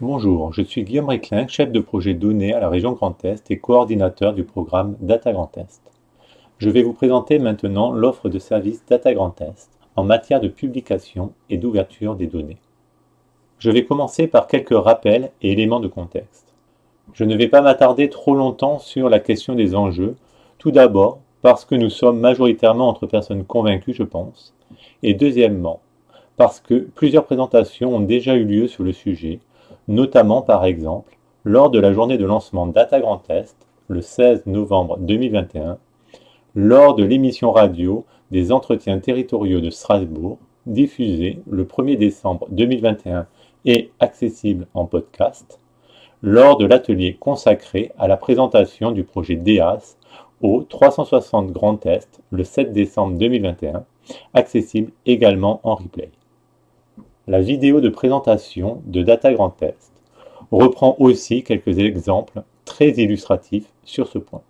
Bonjour, je suis Guillaume Réclin, chef de projet données à la région Grand Est et coordinateur du programme Data Grand Est. Je vais vous présenter maintenant l'offre de services Data Grand Est en matière de publication et d'ouverture des données. Je vais commencer par quelques rappels et éléments de contexte. Je ne vais pas m'attarder trop longtemps sur la question des enjeux, tout d'abord parce que nous sommes majoritairement entre personnes convaincues, je pense, et deuxièmement, parce que plusieurs présentations ont déjà eu lieu sur le sujet, notamment par exemple lors de la journée de lancement Data Grand Est, le 16 novembre 2021, lors de l'émission radio des entretiens territoriaux de Strasbourg, diffusée le 1er décembre 2021 et accessible en podcast, lors de l'atelier consacré à la présentation du projet DEAS au 360 Grand Est le 7 décembre 2021, accessible également en replay. La vidéo de présentation de Data Grand Est reprend aussi quelques exemples très illustratifs sur ce point.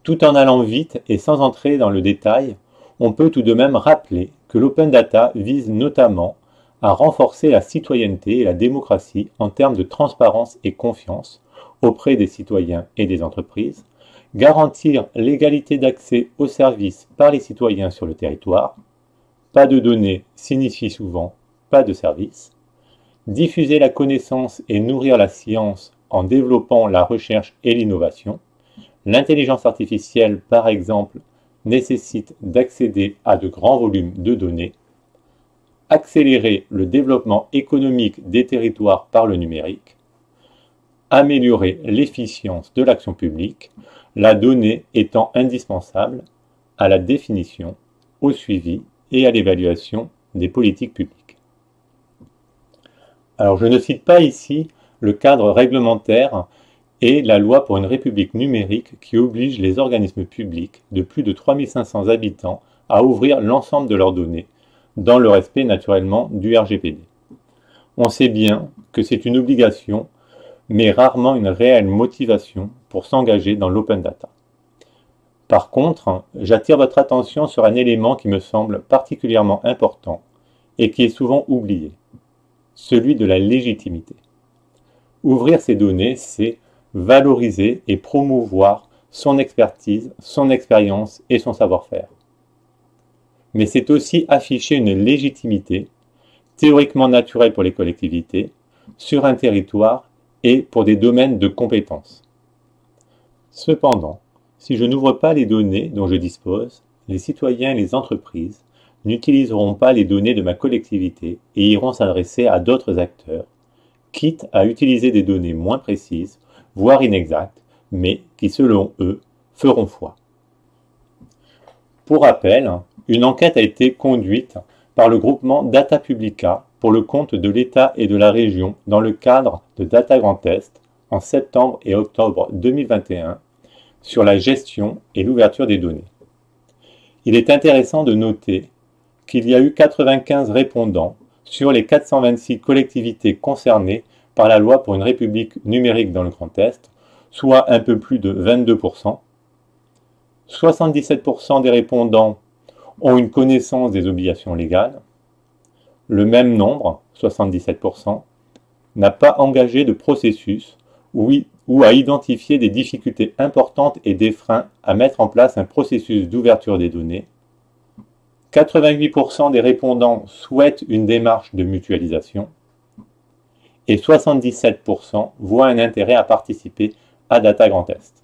Tout en allant vite et sans entrer dans le détail, on peut tout de même rappeler que l'open data vise notamment à renforcer la citoyenneté et la démocratie en termes de transparence et confiance auprès des citoyens et des entreprises, garantir l'égalité d'accès aux services par les citoyens sur le territoire. Pas de données signifie souvent pas de service. Diffuser la connaissance et nourrir la science en développant la recherche et l'innovation. L'intelligence artificielle, par exemple, nécessite d'accéder à de grands volumes de données. Accélérer le développement économique des territoires par le numérique. Améliorer l'efficience de l'action publique, la donnée étant indispensable à la définition, au suivi et à l'évaluation des politiques publiques. Alors je ne cite pas ici le cadre réglementaire et la loi pour une république numérique qui oblige les organismes publics de plus de 3500 habitants à ouvrir l'ensemble de leurs données, dans le respect naturellement du RGPD. On sait bien que c'est une obligation, mais rarement une réelle motivation pour s'engager dans l'open data. Par contre, j'attire votre attention sur un élément qui me semble particulièrement important et qui est souvent oublié, celui de la légitimité. Ouvrir ces données, c'est valoriser et promouvoir son expertise, son expérience et son savoir-faire. Mais c'est aussi afficher une légitimité, théoriquement naturelle pour les collectivités, sur un territoire et pour des domaines de compétences. Cependant, si je n'ouvre pas les données dont je dispose, les citoyens et les entreprises n'utiliseront pas les données de ma collectivité et iront s'adresser à d'autres acteurs, quitte à utiliser des données moins précises, voire inexactes, mais qui, selon eux, feront foi. Pour rappel, une enquête a été conduite par le groupement Data Publica pour le compte de l'État et de la région dans le cadre de Data Grand Est en septembre et octobre 2021 sur la gestion et l'ouverture des données. Il est intéressant de noter qu'il y a eu 95 répondants sur les 426 collectivités concernées par la loi pour une république numérique dans le Grand Est, soit un peu plus de 22%. 77% des répondants ont une connaissance des obligations légales. Le même nombre, 77%, n'a pas engagé de processus ou à identifier des difficultés importantes et des freins à mettre en place un processus d'ouverture des données. 88% des répondants souhaitent une démarche de mutualisation et 77% voient un intérêt à participer à Data Grand Est.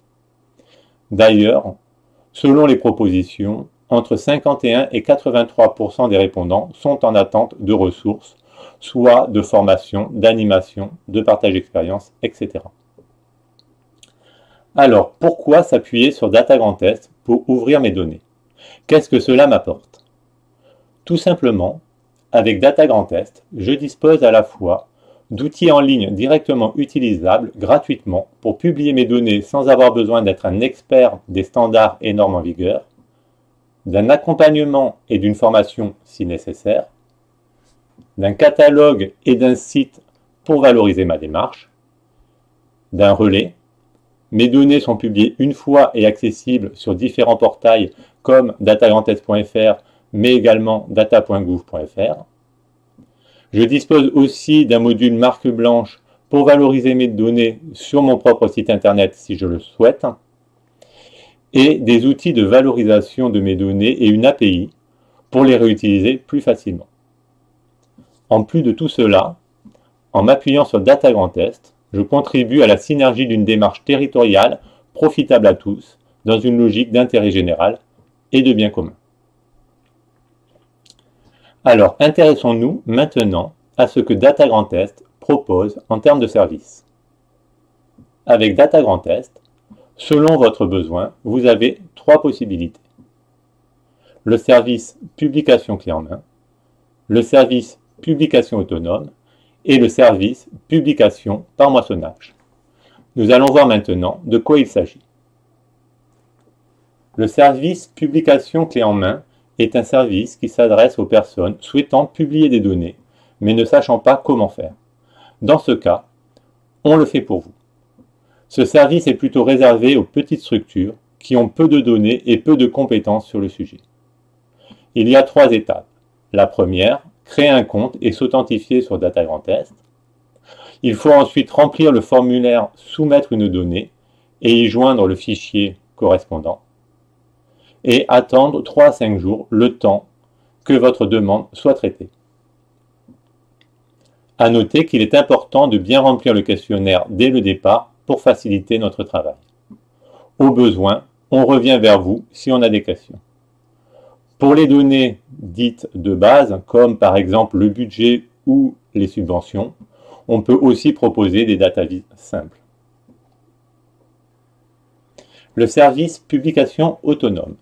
D'ailleurs, selon les propositions, entre 51 et 83% des répondants sont en attente de ressources, soit de formation, d'animation, de partage d'expérience, etc. Alors, pourquoi s'appuyer sur Data Grand Est pour ouvrir mes données? Qu'est-ce que cela m'apporte? Tout simplement, avec Data Grand Est, je dispose à la fois d'outils en ligne directement utilisables gratuitement pour publier mes données sans avoir besoin d'être un expert des standards et normes en vigueur, d'un accompagnement et d'une formation si nécessaire, d'un catalogue et d'un site pour valoriser ma démarche, d'un relais. Mes données sont publiées une fois et accessibles sur différents portails comme datagrandest.fr, mais également data.gouv.fr. Je dispose aussi d'un module marque blanche pour valoriser mes données sur mon propre site internet si je le souhaite, et des outils de valorisation de mes données et une API pour les réutiliser plus facilement. En plus de tout cela, en m'appuyant sur Data Grand Est, je contribue à la synergie d'une démarche territoriale profitable à tous dans une logique d'intérêt général et de bien commun. Alors, intéressons-nous maintenant à ce que Data Grand Est propose en termes de services. Avec Data Grand Est, selon votre besoin, vous avez 3 possibilités. Le service publication clé en main, le service publication autonome et le service publication par moissonnage. Nous allons voir maintenant de quoi il s'agit. Le service publication clé en main est un service qui s'adresse aux personnes souhaitant publier des données, mais ne sachant pas comment faire. Dans ce cas, on le fait pour vous. Ce service est plutôt réservé aux petites structures qui ont peu de données et peu de compétences sur le sujet. Il y a 3 étapes. La première, créer un compte et s'authentifier sur Data Grand Est. Il faut ensuite remplir le formulaire soumettre une donnée et y joindre le fichier correspondant. Et attendre 3 à 5 jours, le temps que votre demande soit traitée. À noter qu'il est important de bien remplir le questionnaire dès le départ pour faciliter notre travail. Au besoin, on revient vers vous si on a des questions. Pour les données dites de base, comme par exemple le budget ou les subventions, on peut aussi proposer des dataviz simples. Le service publication autonome.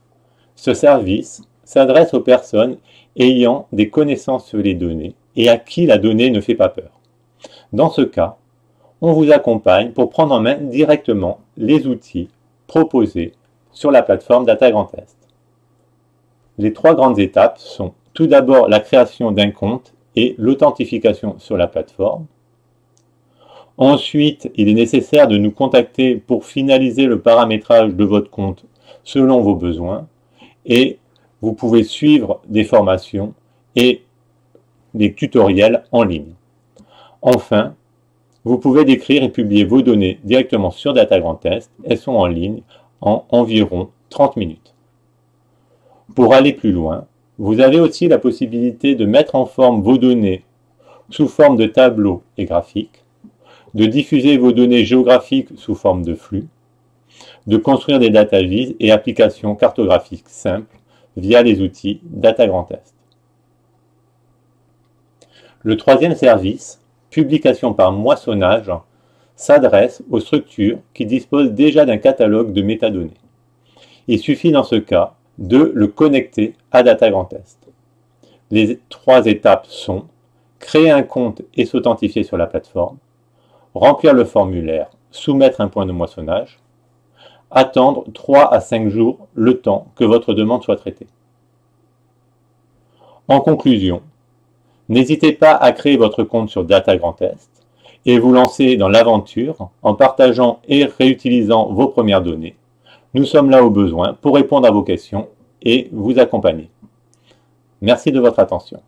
Ce service s'adresse aux personnes ayant des connaissances sur les données et à qui la donnée ne fait pas peur. Dans ce cas, on vous accompagne pour prendre en main directement les outils proposés sur la plateforme Data Grand Est. Les 3 grandes étapes sont tout d'abord la création d'un compte et l'authentification sur la plateforme. Ensuite, il est nécessaire de nous contacter pour finaliser le paramétrage de votre compte selon vos besoins et vous pouvez suivre des formations et des tutoriels en ligne. Enfin, vous pouvez décrire et publier vos données directement sur Data Grand Est. Elles sont en ligne en environ 30 minutes. Pour aller plus loin, vous avez aussi la possibilité de mettre en forme vos données sous forme de tableaux et graphiques, de diffuser vos données géographiques sous forme de flux, de construire des dataviz et applications cartographiques simples via les outils Data Grand Est. Le 3e service, publication par moissonnage, s'adresse aux structures qui disposent déjà d'un catalogue de métadonnées. Il suffit dans ce cas de le connecter à Data Grand Est. Les 3 étapes sont créer un compte et s'authentifier sur la plateforme, remplir le formulaire, soumettre un point de moissonnage, attendre 3 à 5 jours le temps que votre demande soit traitée. En conclusion, n'hésitez pas à créer votre compte sur Data Grand Est et vous lancer dans l'aventure en partageant et réutilisant vos premières données. Nous sommes là au besoin pour répondre à vos questions et vous accompagner. Merci de votre attention.